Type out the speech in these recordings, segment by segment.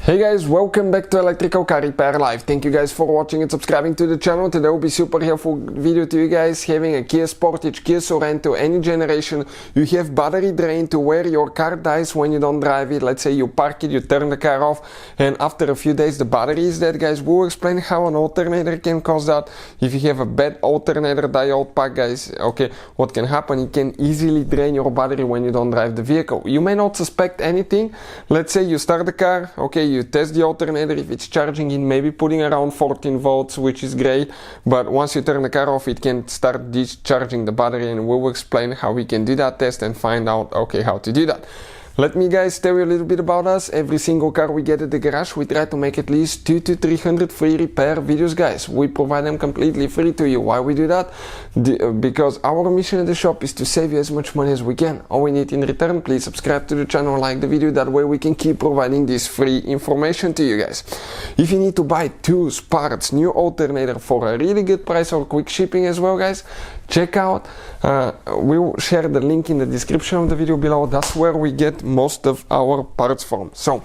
Hey guys, welcome back to Electrical Car Repair Live. Thank you guys for watching and subscribing to the channel. Today will be super helpful video to you guys. Having a Kia Sportage, Kia Sorento, any generation, you have battery drain to where your car dies when you don't drive it. Let's say you park it, you turn the car off, and after a few days the battery is dead, guys. We'll explain how an alternator can cause that. If you have a bad alternator diode pack, guys, okay, what can happen? It can easily drain your battery when you don't drive the vehicle. You may not suspect anything. Let's say you start the car, okay, you test the alternator. If it's charging in, maybe putting around 14 volts, which is great, but once you turn the car off, it can start discharging the battery, and we will explain how we can do that test and find out, okay, how to do that. Let me guys tell you a little bit about us. Every single car we get at the garage, we try to make at least 200 to 300 free repair videos, guys. We provide them completely free to you. Why we do that? Because our mission at the shop is to save you as much money as we can. All we need in return, please subscribe to the channel, like the video, that way we can keep providing this free information to you guys. If you need to buy tools, parts, new alternator for a really good price or quick shipping as well, guys, check out, we'll share the link in the description of the video below. That's where we get most of our parts from. So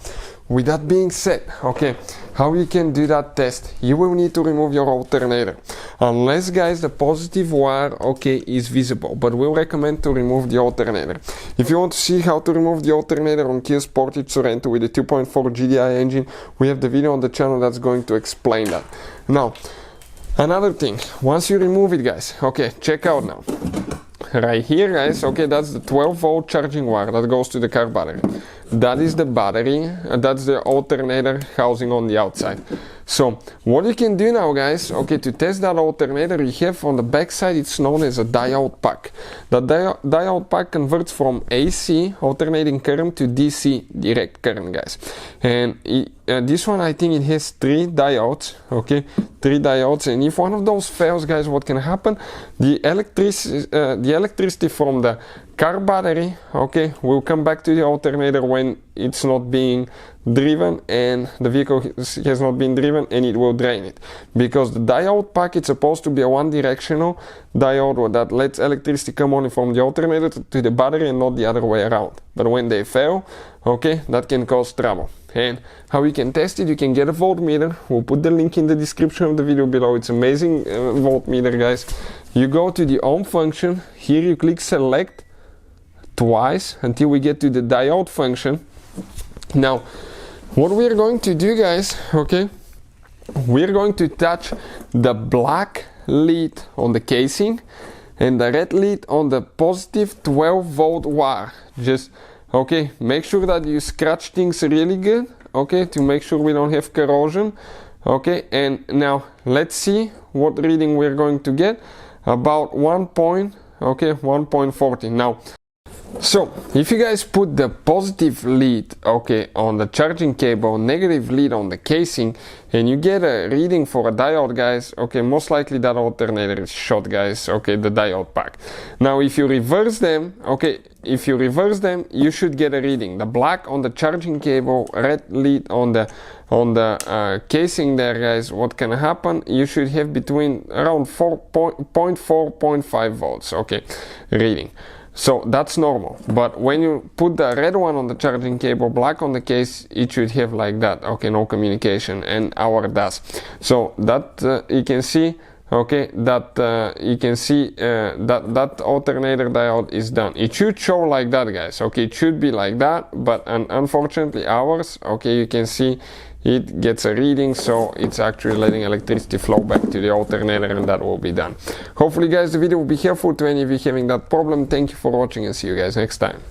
with that being said, okay, how you can do that test? You will need to remove your alternator, unless, guys, the positive wire, okay, is visible, but we'll recommend to remove the alternator. If you want to see how to remove the alternator on Kia Sportage Sorento with a 2.4 GDI engine, we have the video on the channel that's going to explain that. Now, another thing, once you remove it, guys, okay, check out now. Right here, guys, okay, that's the 12-volt charging wire that goes to the car battery. That is the battery, that's the alternator housing on the outside. So what you can do now, guys, okay, to test that alternator, you have on the back side, it's known as a diode pack. The diode pack converts from AC, alternating current, to DC, direct current, guys. And this one, I think it has 3 diodes, okay, 3 diodes, and if one of those fails, guys, what can happen? The electricity from the car battery, okay, will come back to the alternator when it's not being driven and the vehicle has not been driven, and it will drain it, because the diode pack is supposed to be a one-directional diode that lets electricity come only from the alternator to the battery and not the other way around. But when they fail, okay, that can cause trouble. And how you can test it, you can get a voltmeter. We'll put the link in the description of the video below. It's amazing voltmeter, guys. You go to the on function, here you click select twice until we get to the diode function. Now what we're going to do, guys, okay, we're going to touch the black lead on the casing and the red lead on the positive 12-volt wire. Just, okay, make sure that you scratch things really good, okay, to make sure we don't have corrosion, okay. And now let's see what reading we're going to get. About 1.40. Now, so if you guys put the positive lead, okay, on the charging cable, negative lead on the casing, and you get a reading for a diode, guys, okay, most likely that alternator is short, guys, okay, the diode pack. Now if you reverse them, okay, if you reverse them, you should get a reading. The black on the charging cable, red lead on the casing there, guys. What can happen? You should have between around 0.5 volts, okay, reading. So that's normal, but when you put the red one on the charging cable, black on the case, it should have like that, okay, no communication, and our does. So that you can see, okay, that you can see that alternator diode is done. It should show like that, guys, okay, it should be like that, but unfortunately ours, okay, you can see it gets a reading, so it's actually letting electricity flow back to the alternator, and that will be done. Hopefully, guys, the video will be helpful to any of you having that problem. Thank you for watching, and see you guys next time.